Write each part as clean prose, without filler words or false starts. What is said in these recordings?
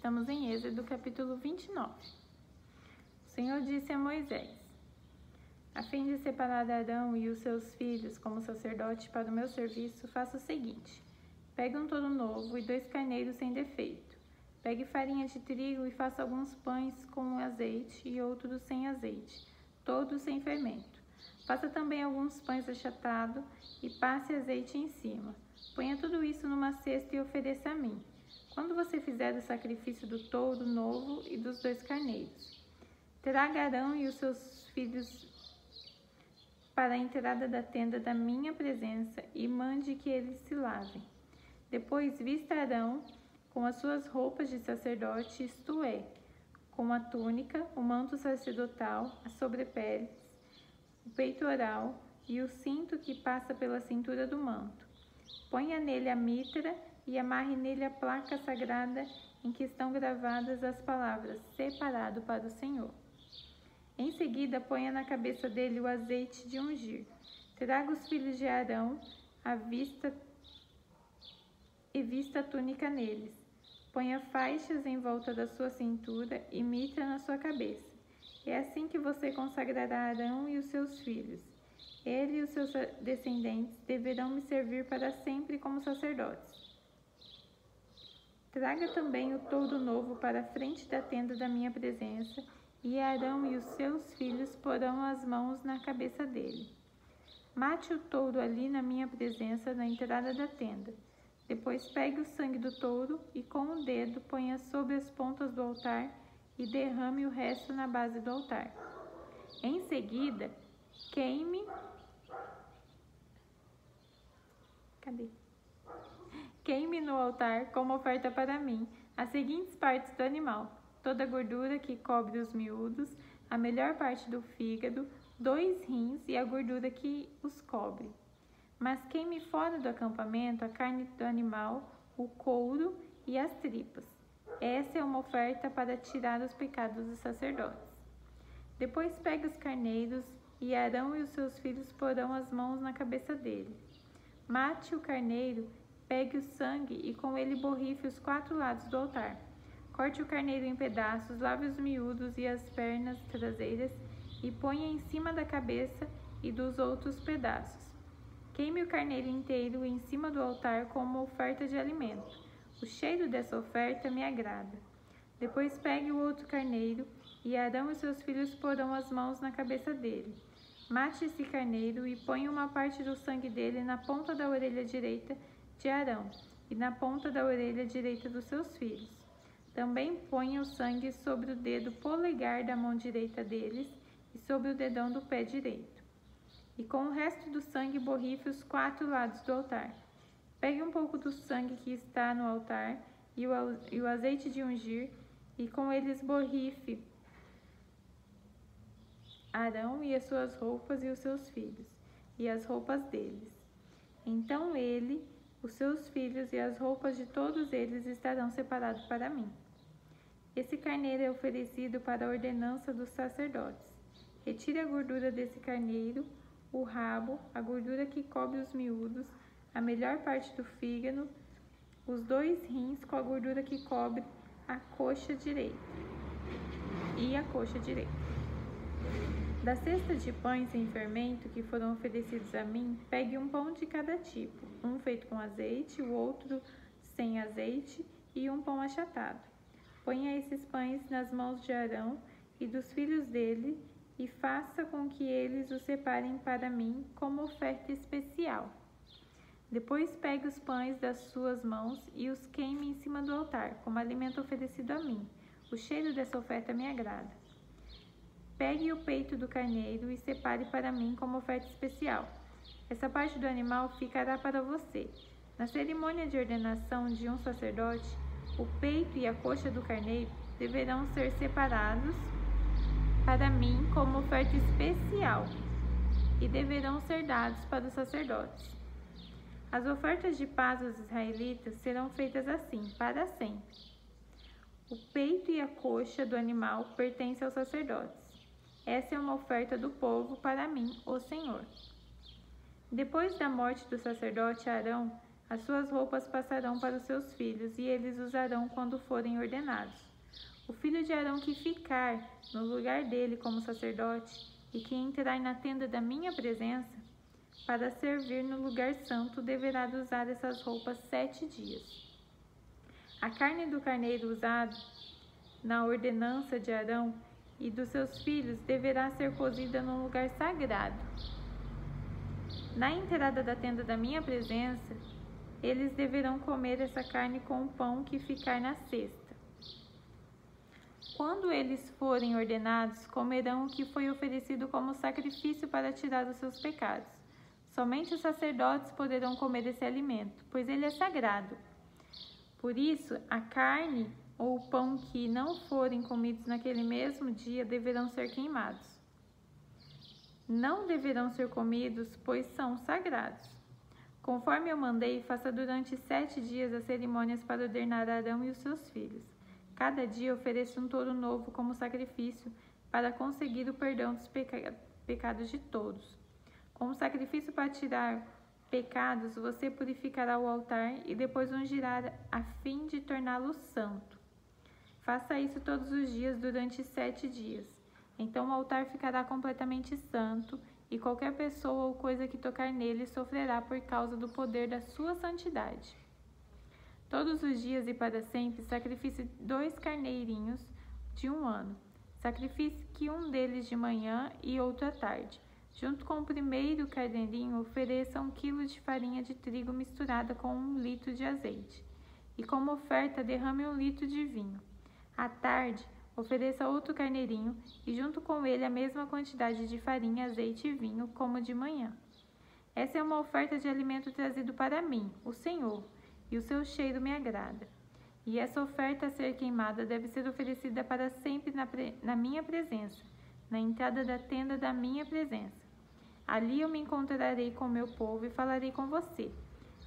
Estamos em Êxodo, capítulo 29. O Senhor disse a Moisés: a fim de separar Arão e os seus filhos como sacerdote para o meu serviço, faça o seguinte: pegue um touro novo e 2 carneiros sem defeito. Pegue farinha de trigo e faça alguns pães com azeite e outros sem azeite, todos sem fermento. Faça também alguns pães achatados e passe azeite em cima. Ponha tudo isso numa cesta e ofereça a mim, quando você fizer o sacrifício do touro novo e dos 2 carneiros. Traga Arão e os seus filhos para a entrada da tenda da minha presença e mande que eles se lavem. Depois vista Arão com as suas roupas de sacerdote, isto é, com a túnica, o manto sacerdotal, a sobrepele, o peitoral e o cinto que passa pela cintura do manto. Ponha nele a mitra e amarre nele a placa sagrada em que estão gravadas as palavras separado para o Senhor. Em seguida, ponha na cabeça dele o azeite de ungir. Traga os filhos de Arão e vista a túnica neles. Ponha faixas em volta da sua cintura e mitra na sua cabeça. É assim que você consagrará Arão e os seus filhos. Ele e os seus descendentes deverão me servir para sempre como sacerdotes. Traga também o touro novo para a frente da tenda da minha presença, e Arão e os seus filhos porão as mãos na cabeça dele. Mate o touro ali na minha presença, na entrada da tenda. Depois pegue o sangue do touro e com o dedo ponha sobre as pontas do altar e derrame o resto na base do altar. Em seguida, queime no altar como oferta para mim as seguintes partes do animal: toda a gordura que cobre os miúdos, a melhor parte do fígado, 2 rins e a gordura que os cobre. Mas queime fora do acampamento a carne do animal, o couro e as tripas. Essa é uma oferta para tirar os pecados dos sacerdotes. Depois pegue os carneiros e Arão e os seus filhos porão as mãos na cabeça dele. Mate o carneiro, pegue o sangue e com ele borrife os 4 lados do altar. Corte o carneiro em pedaços, lave os miúdos e as pernas traseiras e ponha em cima da cabeça e dos outros pedaços. Queime o carneiro inteiro em cima do altar como oferta de alimento. O cheiro dessa oferta me agrada. Depois pegue o outro carneiro e Arão e seus filhos porão as mãos na cabeça dele. Mate esse carneiro e ponha uma parte do sangue dele na ponta da orelha direita de Arão e na ponta da orelha direita dos seus filhos. Também ponha o sangue sobre o dedo polegar da mão direita deles e sobre o dedão do pé direito. E com o resto do sangue borrife os 4 lados do altar. Pegue um pouco do sangue que está no altar e o azeite de ungir e com eles borrife Arão e as suas roupas e os seus filhos, e as roupas deles. Então ele, os seus filhos e as roupas de todos eles estarão separados para mim. Esse carneiro é oferecido para a ordenança dos sacerdotes. Retire a gordura desse carneiro, o rabo, a gordura que cobre os miúdos, a melhor parte do fígado, os 2 rins com a gordura que cobre a coxa direita e a coxa direita. Da cesta de pães sem fermento que foram oferecidos a mim, pegue um pão de cada tipo, um feito com azeite, o outro sem azeite e um pão achatado. Ponha esses pães nas mãos de Arão e dos filhos dele e faça com que eles os separem para mim como oferta especial. Depois pegue os pães das suas mãos e os queime em cima do altar, como alimento oferecido a mim. O cheiro dessa oferta me agrada. Pegue o peito do carneiro e separe para mim como oferta especial. Essa parte do animal ficará para você. Na cerimônia de ordenação de um sacerdote, o peito e a coxa do carneiro deverão ser separados para mim como oferta especial e deverão ser dados para os sacerdotes. As ofertas de paz dos israelitas serão feitas assim, para sempre. O peito e a coxa do animal pertencem aos sacerdotes. Essa é uma oferta do povo para mim, o Senhor. Depois da morte do sacerdote Arão, As suas roupas passarão para os seus filhos, e eles usarão quando forem ordenados. O filho de Arão que ficar no lugar dele como sacerdote, e que entrar na tenda da minha presença, para servir no lugar santo, deverá usar essas roupas 7 dias. A carne do carneiro usado na ordenança de Arão e dos seus filhos deverá ser cozida num lugar sagrado. Na entrada da tenda da minha presença, eles deverão comer essa carne com o pão que ficar na cesta. Quando eles forem ordenados, comerão o que foi oferecido como sacrifício para tirar os seus pecados. Somente os sacerdotes poderão comer esse alimento, pois ele é sagrado. Por isso, a carne ou o pão que não forem comidos naquele mesmo dia deverão ser queimados. Não deverão ser comidos, pois são sagrados. Conforme eu mandei, faça durante 7 dias as cerimônias para ordenar Arão e os seus filhos. Cada dia ofereça um touro novo como sacrifício para conseguir o perdão dos pecados de todos. Como sacrifício para tirar pecados, você purificará o altar e depois ungirá a fim de torná-lo santo. Faça isso todos os dias durante 7 dias. Então o altar ficará completamente santo e qualquer pessoa ou coisa que tocar nele sofrerá por causa do poder da sua santidade. Todos os dias e para sempre, sacrifique 2 carneirinhos de 1 ano. Sacrifique um deles de manhã e outro à tarde. Junto com o primeiro carneirinho, ofereça 1 quilo de farinha de trigo misturada com 1 litro de azeite. E como oferta, derrame 1 litro de vinho. À tarde, ofereça outro carneirinho e junto com ele a mesma quantidade de farinha, azeite e vinho, como de manhã. Essa é uma oferta de alimento trazido para mim, o Senhor, e o seu cheiro me agrada. E essa oferta a ser queimada deve ser oferecida para sempre na minha presença, na entrada da tenda da minha presença. Ali eu me encontrarei com meu povo e falarei com você.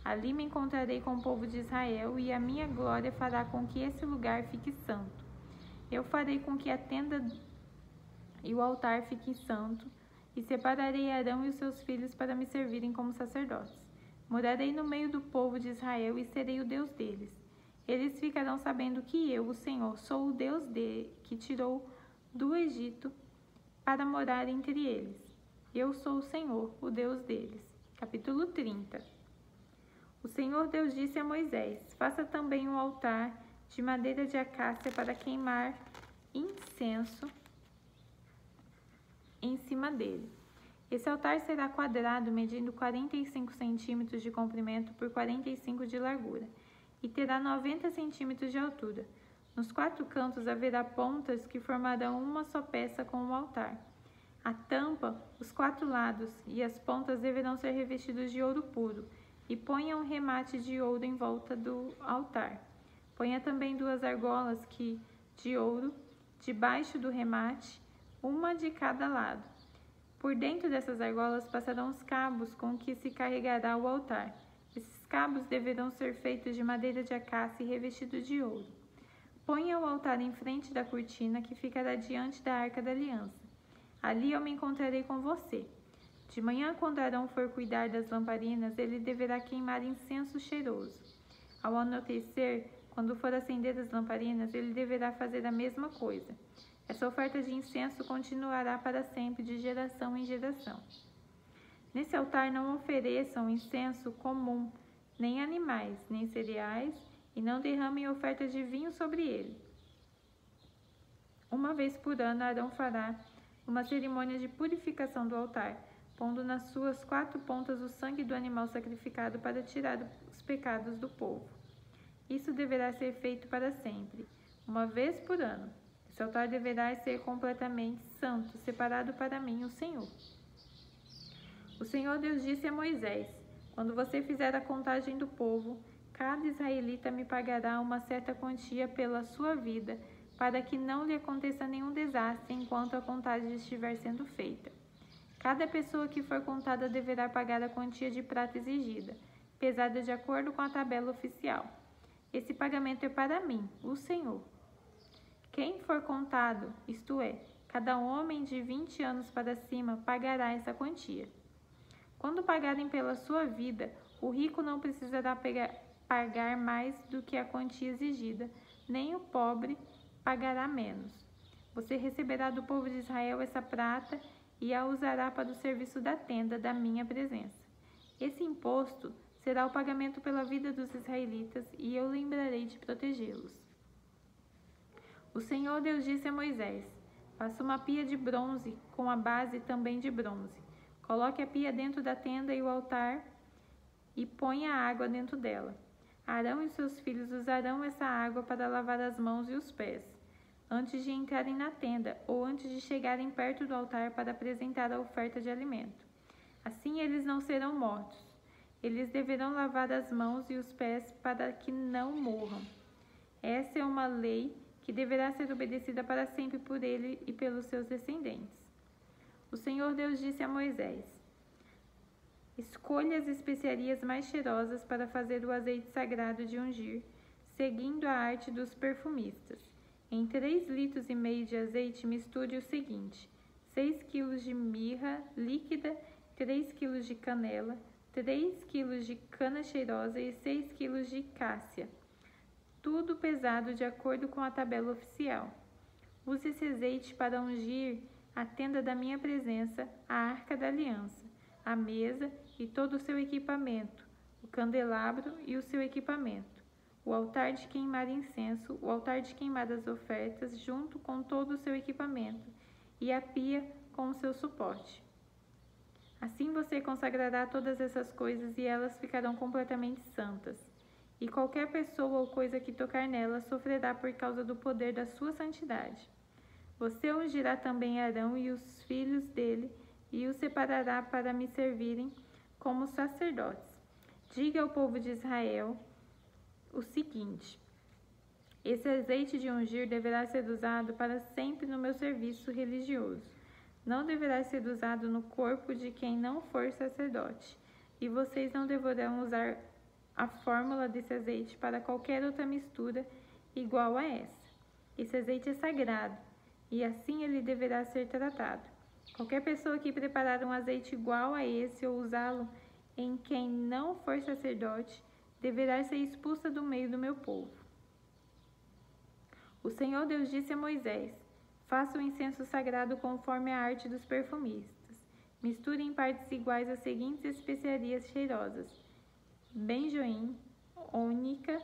Ali me encontrarei com o povo de Israel e a minha glória fará com que esse lugar fique santo. Eu farei com que a tenda e o altar fiquem santo e separarei Arão e os seus filhos para me servirem como sacerdotes. Morarei no meio do povo de Israel e serei o Deus deles. Eles ficarão sabendo que eu, o Senhor, sou o Deus que tirou do Egito para morar entre eles. Eu sou o Senhor, o Deus deles. Capítulo 30. O Senhor Deus disse a Moisés: faça também um altar de madeira de acácia para queimar incenso em cima dele. Esse altar será quadrado, medindo 45 centímetros de comprimento por 45 de largura, e terá 90 centímetros de altura. Nos 4 cantos haverá pontas que formarão uma só peça com o altar. A tampa, os 4 lados e as pontas deverão ser revestidos de ouro puro, e ponha um remate de ouro em volta do altar. Ponha também 2 argolas de ouro debaixo do remate, uma de cada lado. Por dentro dessas argolas passarão os cabos com que se carregará o altar. Esses cabos deverão ser feitos de madeira de acácia e revestidos de ouro. Ponha o altar em frente da cortina que ficará diante da Arca da Aliança. Ali eu me encontrarei com você. De manhã, quando Arão for cuidar das lamparinas, ele deverá queimar incenso cheiroso. Ao anoitecer, quando for acender as lamparinas, ele deverá fazer a mesma coisa. Essa oferta de incenso continuará para sempre, de geração em geração. Nesse altar não ofereçam incenso comum, nem animais, nem cereais, e não derramem oferta de vinho sobre ele. Uma vez por ano, Arão fará uma cerimônia de purificação do altar, pondo nas suas 4 pontas o sangue do animal sacrificado para tirar os pecados do povo. Isso deverá ser feito para sempre, uma vez por ano. Esse altar deverá ser completamente santo, separado para mim, o Senhor. O Senhor Deus disse a Moisés: quando você fizer a contagem do povo, cada israelita me pagará uma certa quantia pela sua vida, para que não lhe aconteça nenhum desastre enquanto a contagem estiver sendo feita. Cada pessoa que for contada deverá pagar a quantia de prata exigida, pesada de acordo com a tabela oficial. Esse pagamento é para mim, o Senhor. Quem for contado, isto é, cada homem de 20 anos para cima, pagará essa quantia. Quando pagarem pela sua vida, O rico não precisará pagar mais do que a quantia exigida, nem o pobre pagará menos. Você receberá do povo de Israel essa prata e a usará para o serviço da tenda da minha presença. Esse imposto será o pagamento pela vida dos israelitas e eu lembrarei de protegê-los. O Senhor Deus disse a Moisés: faça uma pia de bronze com a base também de bronze. Coloque a pia dentro da tenda e o altar e ponha a água dentro dela. Arão e seus filhos usarão essa água para lavar as mãos e os pés, antes de entrarem na tenda ou antes de chegarem perto do altar para apresentar a oferta de alimento. Assim eles não serão mortos. Eles deverão lavar as mãos e os pés para que não morram. Essa é uma lei que deverá ser obedecida para sempre por ele e pelos seus descendentes. O Senhor Deus disse a Moisés: escolha as especiarias mais cheirosas para fazer o azeite sagrado de ungir, seguindo a arte dos perfumistas. Em 3,5 litros de azeite, misture o seguinte: 6 kg de mirra líquida, 3 kg de canela, 3 kg de cana cheirosa e 6 kg de cássia. Tudo pesado de acordo com a tabela oficial. Use esse azeite para ungir a tenda da minha presença, a arca da aliança, a mesa e todo o seu equipamento, o candelabro e o seu equipamento, o altar de queimar incenso, o altar de queimar as ofertas, junto com todo o seu equipamento, e a pia com o seu suporte. Assim você consagrará todas essas coisas e elas ficarão completamente santas. E qualquer pessoa ou coisa que tocar nelas sofrerá por causa do poder da sua santidade. Você ungirá também Arão e os filhos dele e os separará para me servirem como sacerdotes. Diga ao povo de Israel o seguinte: esse azeite de ungir deverá ser usado para sempre no meu serviço religioso. Não deverá ser usado no corpo de quem não for sacerdote, e vocês não deverão usar a fórmula desse azeite para qualquer outra mistura igual a essa. Esse azeite é sagrado, e assim ele deverá ser tratado. Qualquer pessoa que preparar um azeite igual a esse ou usá-lo em quem não for sacerdote, deverá ser expulsa do meio do meu povo. O Senhor Deus disse a Moisés: faça o incenso sagrado conforme a arte dos perfumistas. Misture em partes iguais as seguintes especiarias cheirosas: benjoim, ônica,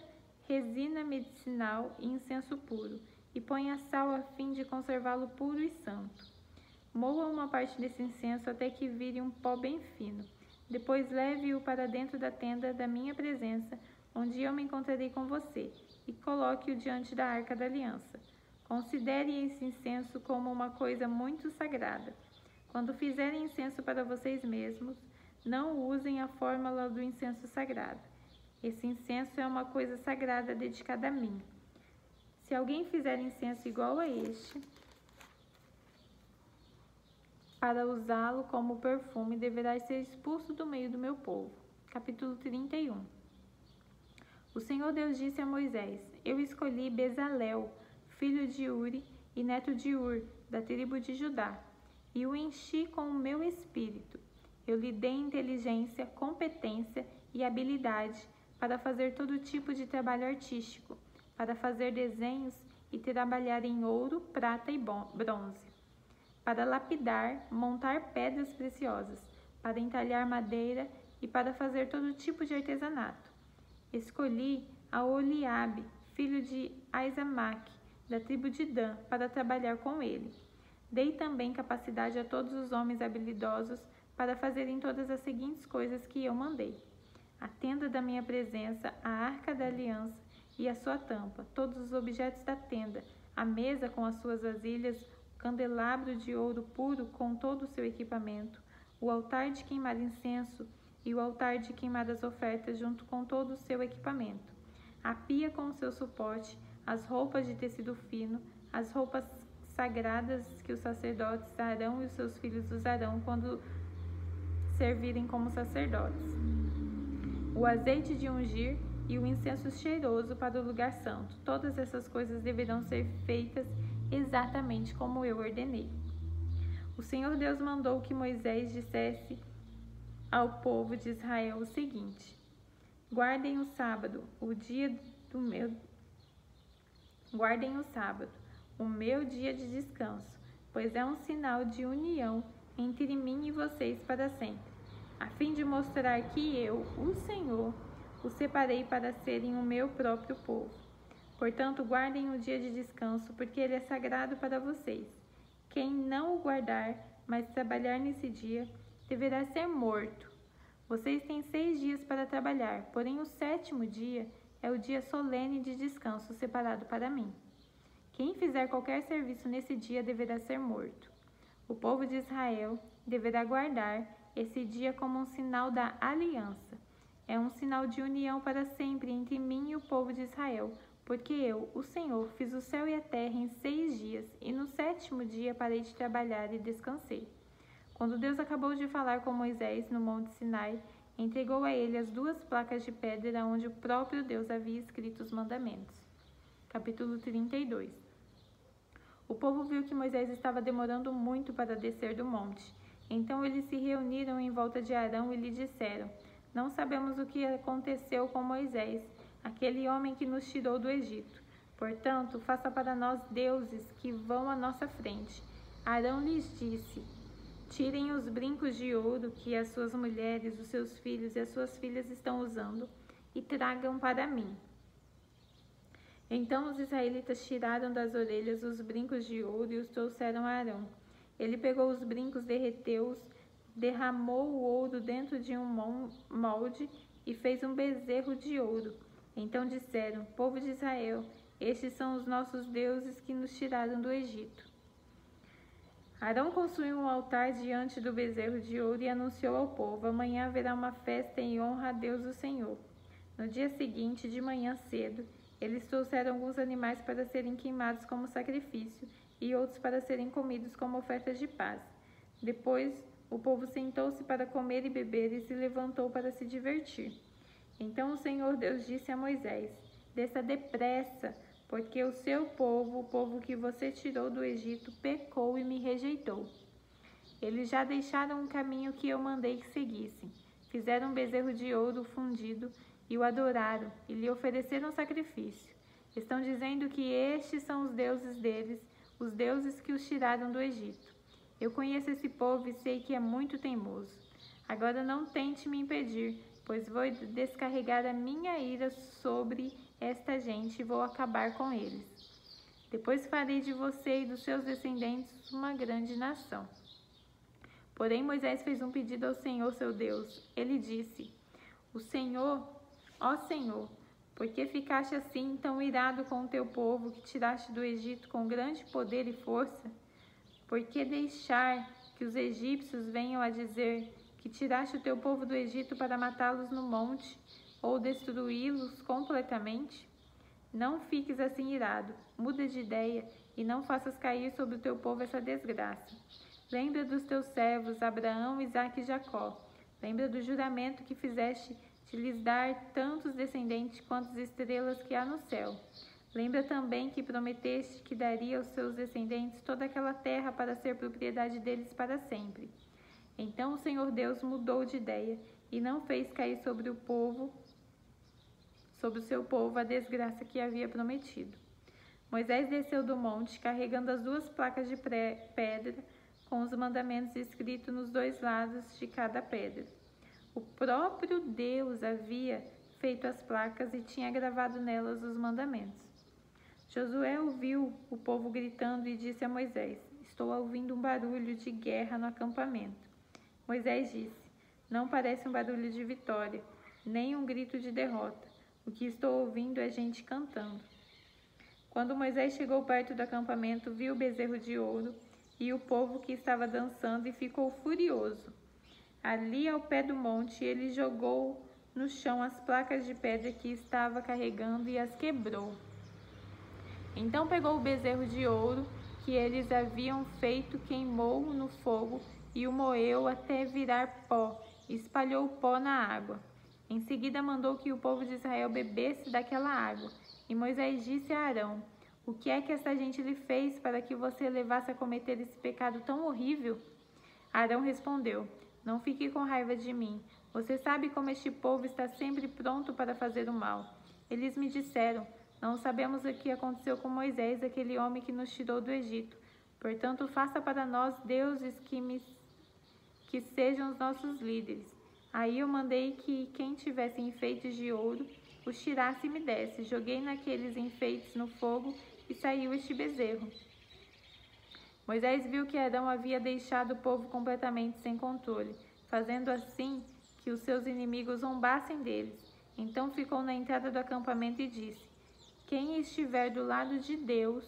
resina medicinal e incenso puro, e ponha sal a fim de conservá-lo puro e santo. Moa uma parte desse incenso até que vire um pó bem fino. Depois leve-o para dentro da tenda da minha presença, onde eu me encontrarei com você, e coloque-o diante da arca da aliança. Considere esse incenso como uma coisa muito sagrada. Quando fizerem incenso para vocês mesmos, não usem a fórmula do incenso sagrado. Esse incenso é uma coisa sagrada dedicada a mim. Se alguém fizer incenso igual a este, para usá-lo como perfume, deverá ser expulso do meio do meu povo. Capítulo 31. O Senhor Deus disse a Moisés: eu escolhi Bezalel, filho de Uri e neto de Ur, da tribo de Judá, e o enchi com o meu espírito. Eu lhe dei inteligência, competência e habilidade para fazer todo tipo de trabalho artístico, para fazer desenhos e trabalhar em ouro, prata e bronze, para lapidar, montar pedras preciosas, para entalhar madeira e para fazer todo tipo de artesanato. Escolhi a Oliabe, filho de Aizamaque, da tribo de Dan, para trabalhar com ele. Dei também capacidade a todos os homens habilidosos para fazerem todas as seguintes coisas que eu mandei: a tenda da minha presença, a arca da aliança e a sua tampa, todos os objetos da tenda, a mesa com as suas vasilhas, o candelabro de ouro puro com todo o seu equipamento, o altar de queimar incenso e o altar de queimar as ofertas junto com todo o seu equipamento, a pia com o seu suporte, as roupas de tecido fino, as roupas sagradas que os sacerdotes Arão e os seus filhos usarão quando servirem como sacerdotes, o azeite de ungir e o incenso cheiroso para o lugar santo. Todas essas coisas deverão ser feitas exatamente como eu ordenei. O Senhor Deus mandou que Moisés dissesse ao povo de Israel o seguinte: Guardem o sábado, o meu dia de descanso, pois é um sinal de união entre mim e vocês para sempre, a fim de mostrar que eu, o Senhor, os separei para serem o meu próprio povo. Portanto, guardem o dia de descanso, porque ele é sagrado para vocês. Quem não o guardar, mas trabalhar nesse dia, deverá ser morto. Vocês têm 6 dias para trabalhar, porém o 7º dia é o dia solene de descanso separado para mim. Quem fizer qualquer serviço nesse dia deverá ser morto. O povo de Israel deverá guardar esse dia como um sinal da aliança. É um sinal de união para sempre entre mim e o povo de Israel, porque eu, o Senhor, fiz o céu e a terra em 6 dias, e no 7º dia parei de trabalhar e descansei. Quando Deus acabou de falar com Moisés no Monte Sinai, entregou a ele as 2 placas de pedra onde o próprio Deus havia escrito os mandamentos. Capítulo 32. O povo viu que Moisés estava demorando muito para descer do monte. Então eles se reuniram em volta de Arão e lhe disseram: Não sabemos o que aconteceu com Moisés, aquele homem que nos tirou do Egito. Portanto, faça para nós deuses que vão à nossa frente. Arão lhes disse: Tirem os brincos de ouro que as suas mulheres, os seus filhos e as suas filhas estão usando e tragam para mim. Então os israelitas tiraram das orelhas os brincos de ouro e os trouxeram a Arão. Ele pegou os brincos, derreteu-os, derramou o ouro dentro de um molde e fez um bezerro de ouro. Então disseram: Povo de Israel, estes são os nossos deuses que nos tiraram do Egito. Arão construiu um altar diante do bezerro de ouro e anunciou ao povo: Amanhã haverá uma festa em honra a Deus o Senhor. No dia seguinte, de manhã cedo, eles trouxeram alguns animais para serem queimados como sacrifício e outros para serem comidos como ofertas de paz. Depois, o povo sentou-se para comer e beber e se levantou para se divertir. Então o Senhor Deus disse a Moisés: Desça depressa, porque o seu povo, o povo que você tirou do Egito, pecou e me rejeitou. Eles já deixaram um caminho que eu mandei que seguissem. Fizeram um bezerro de ouro fundido e o adoraram e lhe ofereceram sacrifício. Estão dizendo que estes são os deuses deles, os deuses que os tiraram do Egito. Eu conheço esse povo e sei que é muito teimoso. Agora não tente me impedir, pois vou descarregar a minha ira sobre esta gente e vou acabar com eles. Depois farei de você e dos seus descendentes uma grande nação. Porém Moisés fez um pedido ao Senhor, seu Deus. Ele disse: Ó Senhor, por que ficaste assim tão irado com o teu povo que tiraste do Egito com grande poder e força? Por que deixar que os egípcios venham a dizer que tiraste o teu povo do Egito para matá-los no monte ou destruí-los completamente? Não fiques assim irado, muda de ideia e não faças cair sobre o teu povo essa desgraça. Lembra dos teus servos Abraão, Isaque e Jacó. Lembra do juramento que fizeste de lhes dar tantos descendentes quanto as estrelas que há no céu. Lembra também que prometeste que daria aos seus descendentes toda aquela terra para ser propriedade deles para sempre. Então o Senhor Deus mudou de ideia e não fez cair sobre o seu povo, a desgraça que havia prometido. Moisés desceu do monte, carregando as 2 placas de pedra, com os mandamentos escritos nos 2 lados de cada pedra. O próprio Deus havia feito as placas e tinha gravado nelas os mandamentos. Josué ouviu o povo gritando e disse a Moisés: Estou ouvindo um barulho de guerra no acampamento. Moisés disse: Não parece um barulho de vitória, nem um grito de derrota. O que estou ouvindo é gente cantando. Quando Moisés chegou perto do acampamento, viu o bezerro de ouro e o povo que estava dançando e ficou furioso. Ali ao pé do monte, ele jogou no chão as placas de pedra que estava carregando e as quebrou. Então pegou o bezerro de ouro que eles haviam feito, queimou-o no fogo e o moeu até virar pó, e espalhou o pó na água. Em seguida mandou que o povo de Israel bebesse daquela água. E Moisés disse a Arão: O que é que essa gente lhe fez para que você levasse a cometer esse pecado tão horrível? Arão respondeu: Não fique com raiva de mim. Você sabe como este povo está sempre pronto para fazer o mal. Eles me disseram: não sabemos o que aconteceu com Moisés, aquele homem que nos tirou do Egito. Portanto, faça para nós deuses que sejam os nossos líderes. Aí eu mandei que quem tivesse enfeites de ouro os tirasse e me desse. Joguei naqueles enfeites no fogo e saiu este bezerro. Moisés viu que Arão havia deixado o povo completamente sem controle, fazendo assim que os seus inimigos zombassem deles. Então ficou na entrada do acampamento e disse: quem estiver do lado de Deus,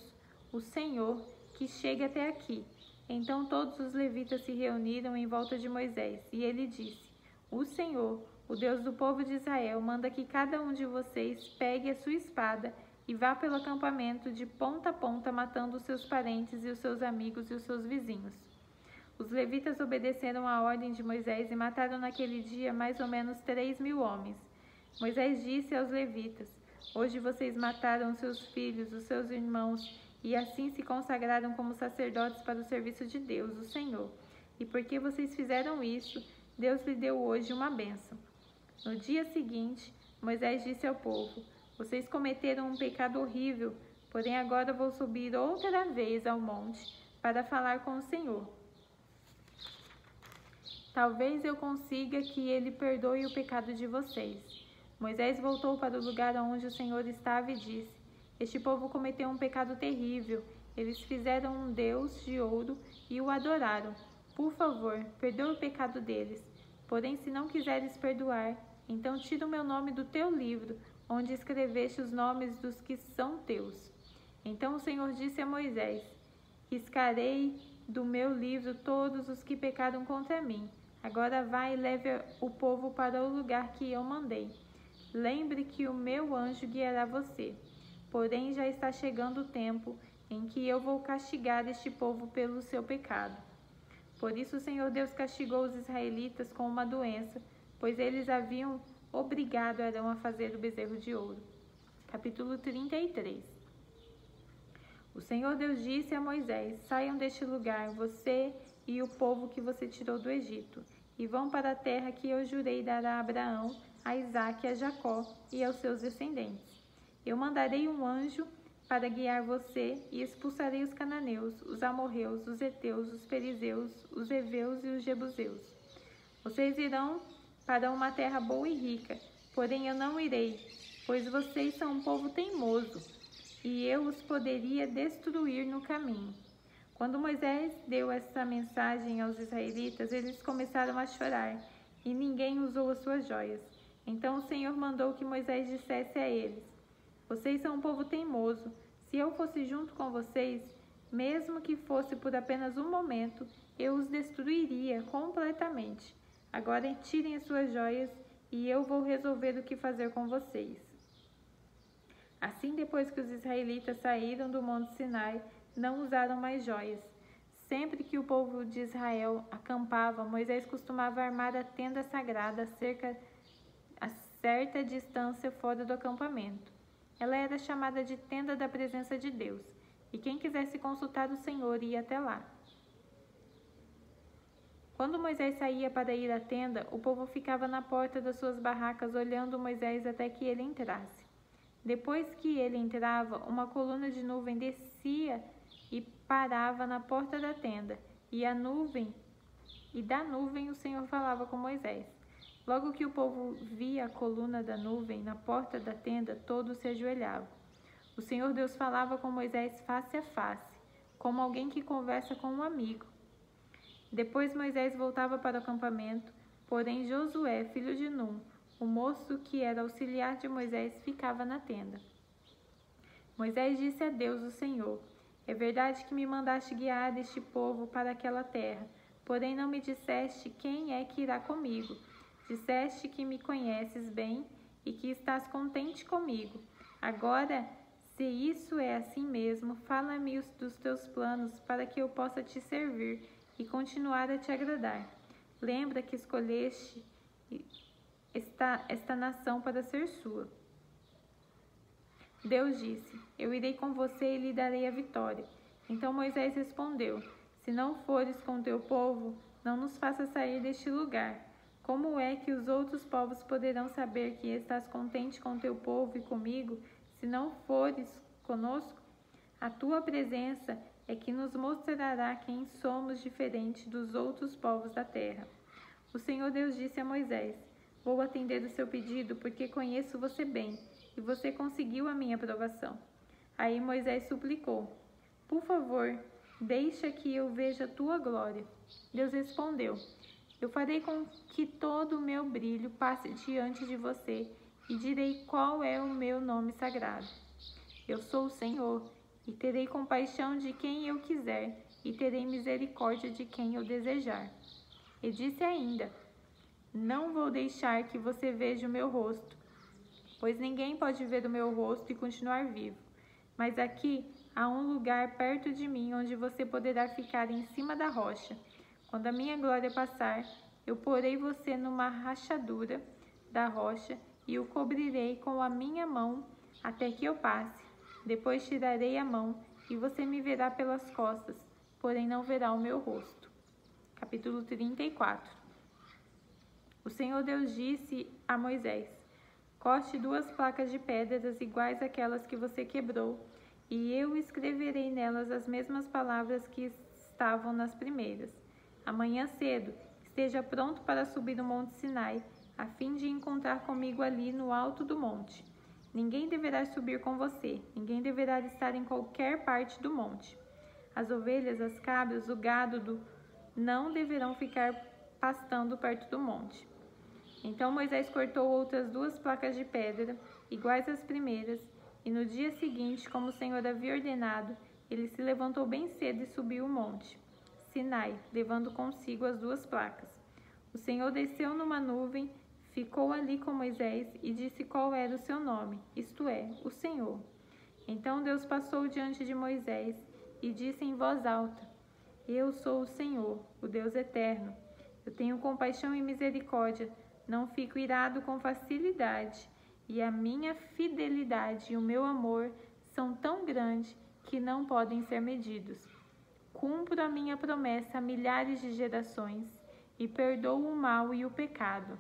o Senhor, que chegue até aqui. Então todos os levitas se reuniram em volta de Moisés, e ele disse: o Senhor, o Deus do povo de Israel, manda que cada um de vocês pegue a sua espada e vá pelo acampamento de ponta a ponta, matando os seus parentes e os seus amigos e os seus vizinhos. Os levitas obedeceram à ordem de Moisés e mataram naquele dia mais ou menos 3.000 homens. Moisés disse aos levitas: hoje vocês mataram os seus filhos, os seus irmãos, e assim se consagraram como sacerdotes para o serviço de Deus, o Senhor. E porque vocês fizeram isso, Deus lhe deu hoje uma bênção. No dia seguinte, Moisés disse ao povo: vocês cometeram um pecado horrível, porém agora vou subir outra vez ao monte para falar com o Senhor. Talvez eu consiga que ele perdoe o pecado de vocês. Moisés voltou para o lugar onde o Senhor estava e disse: este povo cometeu um pecado terrível. Eles fizeram um Deus de ouro e o adoraram. Por favor, perdoe o pecado deles. Porém, se não quiseres perdoar, então tira o meu nome do teu livro, onde escreveste os nomes dos que são teus. Então o Senhor disse a Moisés: riscarei do meu livro todos os que pecaram contra mim. Agora vai e leve o povo para o lugar que eu mandei. Lembre que o meu anjo guiará você. Porém, já está chegando o tempo em que eu vou castigar este povo pelo seu pecado. Por isso o Senhor Deus castigou os israelitas com uma doença, pois eles haviam obrigado Arão a fazer o bezerro de ouro. Capítulo 33. O Senhor Deus disse a Moisés: saiam deste lugar, você e o povo que você tirou do Egito, e vão para a terra que eu jurei dar a Abraão, a Isaque, a Jacó e aos seus descendentes. Eu mandarei um anjo para guiar você e expulsarei os cananeus, os amorreus, os heteus, os perizeus, os heveus e os jebuseus. Vocês irão para uma terra boa e rica, porém eu não irei, pois vocês são um povo teimoso, e eu os poderia destruir no caminho. Quando Moisés deu essa mensagem aos israelitas, eles começaram a chorar, e ninguém usou as suas joias. Então o Senhor mandou que Moisés dissesse a eles: vocês são um povo teimoso. Se eu fosse junto com vocês, mesmo que fosse por apenas um momento, eu os destruiria completamente. Agora tirem as suas joias e eu vou resolver o que fazer com vocês. Assim, depois que os israelitas saíram do Monte Sinai, não usaram mais joias. Sempre que o povo de Israel acampava, Moisés costumava armar a tenda sagrada a certa distância fora do acampamento. Ela era chamada de tenda da presença de Deus, e quem quisesse consultar o Senhor ia até lá. Quando Moisés saía para ir à tenda, o povo ficava na porta das suas barracas olhando Moisés até que ele entrasse. Depois que ele entrava, uma coluna de nuvem descia e parava na porta da tenda, e da nuvem o Senhor falava com Moisés. Logo que o povo via a coluna da nuvem na porta da tenda, todos se ajoelhavam. O Senhor Deus falava com Moisés face a face, como alguém que conversa com um amigo. Depois Moisés voltava para o acampamento, porém Josué, filho de Num, o moço que era auxiliar de Moisés, ficava na tenda. Moisés disse a Deus, o Senhor: é verdade que me mandaste guiar este povo para aquela terra, porém não me disseste quem é que irá comigo. Disseste que me conheces bem e que estás contente comigo. Agora, se isso é assim mesmo, fala-me dos teus planos para que eu possa te servir e continuar a te agradar. Lembra que escolheste esta nação para ser sua. Deus disse: eu irei com você e lhe darei a vitória. Então Moisés respondeu: se não fores com teu povo, não nos faça sair deste lugar. Como é que os outros povos poderão saber que estás contente com teu povo e comigo, se não fores conosco? A tua presença é que nos mostrará quem somos diferente dos outros povos da terra. O Senhor Deus disse a Moisés: Vou atender o seu pedido, porque conheço você bem, e você conseguiu a minha aprovação. Aí Moisés suplicou: Por favor, deixa que eu veja a tua glória. Deus respondeu: Eu farei com que todo o meu brilho passe diante de você e direi qual é o meu nome sagrado. Eu sou o Senhor, e terei compaixão de quem eu quiser, e terei misericórdia de quem eu desejar. E disse ainda: Não vou deixar que você veja o meu rosto, pois ninguém pode ver o meu rosto e continuar vivo. Mas aqui há um lugar perto de mim onde você poderá ficar em cima da rocha. Quando a minha glória passar, eu porei você numa rachadura da rocha e o cobrirei com a minha mão até que eu passe. Depois tirarei a mão e você me verá pelas costas, porém não verá o meu rosto. Capítulo 34. O Senhor Deus disse a Moisés: Corte 2 placas de pedras iguais àquelas que você quebrou, e eu escreverei nelas as mesmas palavras que estavam nas primeiras. Amanhã cedo, esteja pronto para subir o Monte Sinai, a fim de encontrar comigo ali no alto do monte. Ninguém deverá subir com você, ninguém deverá estar em qualquer parte do monte. As ovelhas, as cabras, o gado não deverão ficar pastando perto do monte. Então Moisés cortou outras 2 placas de pedra, iguais às primeiras, e no dia seguinte, como o Senhor havia ordenado, ele se levantou bem cedo e subiu o monte Sinai, levando consigo as 2 placas. O Senhor desceu numa nuvem, ficou ali com Moisés e disse qual era o seu nome, isto é, o Senhor. Então Deus passou diante de Moisés e disse em voz alta: Eu sou o Senhor, o Deus eterno. Eu tenho compaixão e misericórdia, não fico irado com facilidade, e a minha fidelidade e o meu amor são tão grandes que não podem ser medidos. Cumpro a minha promessa a milhares de gerações e perdoo o mal e o pecado.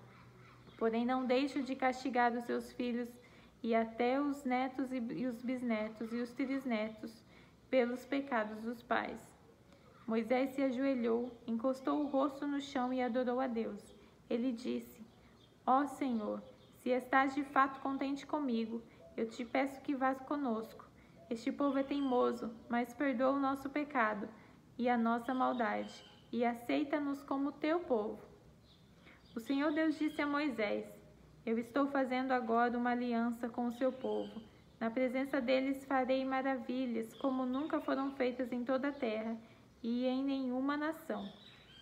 Porém não deixo de castigar os seus filhos e até os netos e os bisnetos e os trisnetos pelos pecados dos pais. Moisés se ajoelhou, encostou o rosto no chão e adorou a Deus. Ele disse: Ó Senhor, se estás de fato contente comigo, eu te peço que vás conosco. Este povo é teimoso, mas perdoa o nosso pecado e a nossa maldade, e aceita-nos como teu povo. O Senhor Deus disse a Moisés: Eu estou fazendo agora uma aliança com o seu povo. Na presença deles farei maravilhas, como nunca foram feitas em toda a terra e em nenhuma nação.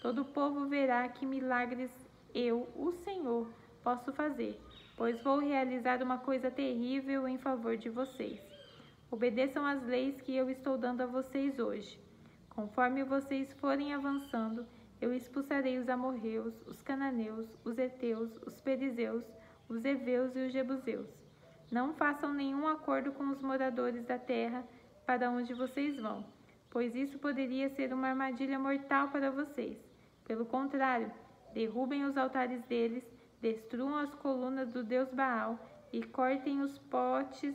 Todo o povo verá que milagres eu, o Senhor, posso fazer, pois vou realizar uma coisa terrível em favor de vocês. Obedeçam às leis que eu estou dando a vocês hoje. Conforme vocês forem avançando, eu expulsarei os amorreus, os cananeus, os heteus, os perizeus, os heveus e os jebuseus. Não façam nenhum acordo com os moradores da terra para onde vocês vão, pois isso poderia ser uma armadilha mortal para vocês. Pelo contrário, derrubem os altares deles, destruam as colunas do deus Baal e cortem os potes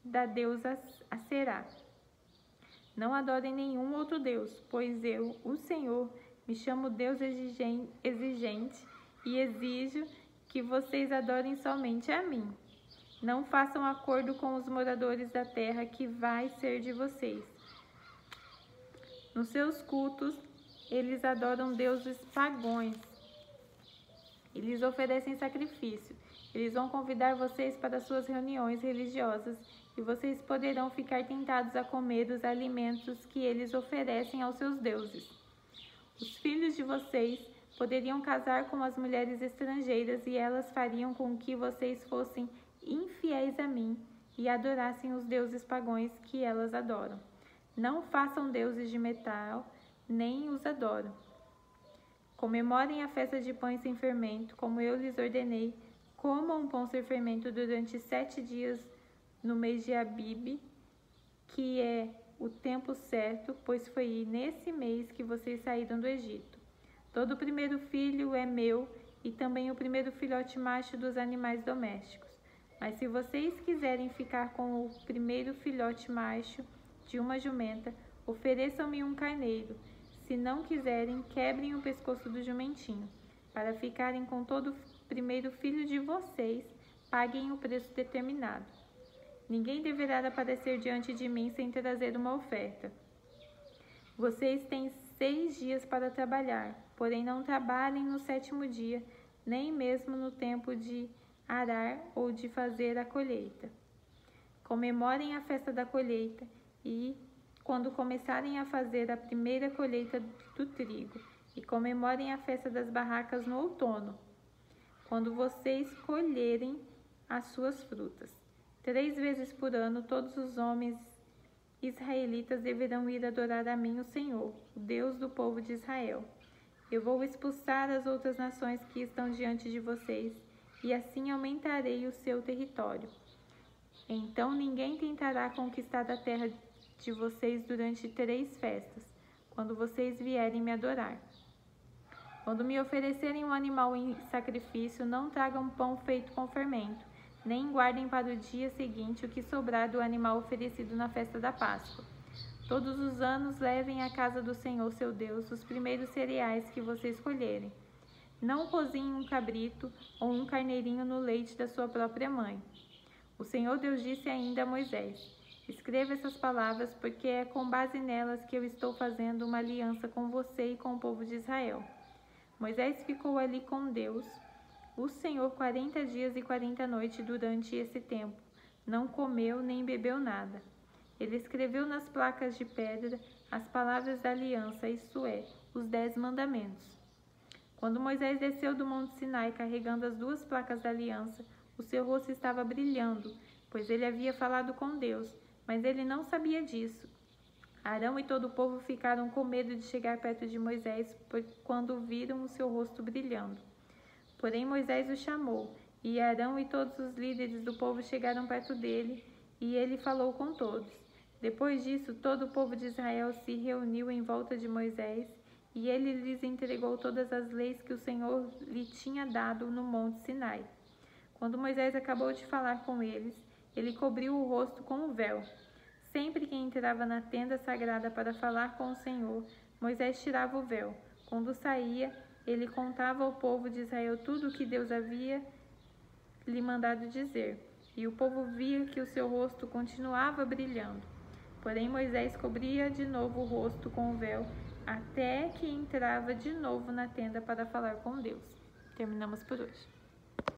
da deusa Aserá. Não adorem nenhum outro deus, pois eu, o Senhor, me chamo Deus exigente e exijo que vocês adorem somente a mim. Não façam acordo com os moradores da terra que vai ser de vocês. Nos seus cultos, eles adoram deuses pagãos. Eles oferecem sacrifício. Eles vão convidar vocês para suas reuniões religiosas e vocês poderão ficar tentados a comer os alimentos que eles oferecem aos seus deuses. Os filhos de vocês poderiam casar com as mulheres estrangeiras e elas fariam com que vocês fossem infiéis a mim e adorassem os deuses pagãos que elas adoram. Não façam deuses de metal, nem os adoram. Comemorem a festa de pães sem fermento, como eu lhes ordenei. Comam pão sem fermento durante 7 dias no mês de Abibe, que é o tempo certo, pois foi nesse mês que vocês saíram do Egito. Todo primeiro filho é meu e também o primeiro filhote macho dos animais domésticos. Mas se vocês quiserem ficar com o primeiro filhote macho de uma jumenta, ofereçam-me um carneiro. Se não quiserem, quebrem o pescoço do jumentinho. Para ficarem com todo o primeiro filho de vocês, paguem o preço determinado. Ninguém deverá aparecer diante de mim sem trazer uma oferta. Vocês têm 6 dias para trabalhar, porém não trabalhem no 7º dia, nem mesmo no tempo de arar ou de fazer a colheita. Comemorem a festa da colheita e, quando começarem a fazer a primeira colheita do trigo, e comemorem a festa das barracas no outono, quando vocês colherem as suas frutas. 3 vezes por ano, todos os homens israelitas deverão ir adorar a mim, o Senhor, o Deus do povo de Israel. Eu vou expulsar as outras nações que estão diante de vocês, e assim aumentarei o seu território. Então ninguém tentará conquistar a terra de vocês durante 3 festas, quando vocês vierem me adorar. Quando me oferecerem um animal em sacrifício, não tragam pão feito com fermento, nem guardem para o dia seguinte o que sobrar do animal oferecido na festa da Páscoa. Todos os anos levem à casa do Senhor, seu Deus, os primeiros cereais que vocês escolherem. Não cozinhem um cabrito ou um carneirinho no leite da sua própria mãe. O Senhor Deus disse ainda a Moisés: escreva essas palavras, porque é com base nelas que eu estou fazendo uma aliança com você e com o povo de Israel. Moisés ficou ali com Deus, o Senhor, 40 dias e 40 noites durante esse tempo. Não comeu nem bebeu nada. Ele escreveu nas placas de pedra as palavras da aliança, isto é, os 10 mandamentos. Quando Moisés desceu do monte Sinai carregando as 2 placas da aliança, o seu rosto estava brilhando, pois ele havia falado com Deus, mas ele não sabia disso. Arão e todo o povo ficaram com medo de chegar perto de Moisés quando viram o seu rosto brilhando. Porém Moisés o chamou, e Arão e todos os líderes do povo chegaram perto dele, e ele falou com todos. Depois disso, todo o povo de Israel se reuniu em volta de Moisés, e ele lhes entregou todas as leis que o Senhor lhe tinha dado no monte Sinai. Quando Moisés acabou de falar com eles, ele cobriu o rosto com um véu. Sempre que entrava na tenda sagrada para falar com o Senhor, Moisés tirava o véu. Quando saía, ele contava ao povo de Israel tudo o que Deus havia lhe mandado dizer. E o povo via que o seu rosto continuava brilhando. Porém, Moisés cobria de novo o rosto com o véu, até que entrava de novo na tenda para falar com Deus. Terminamos por hoje.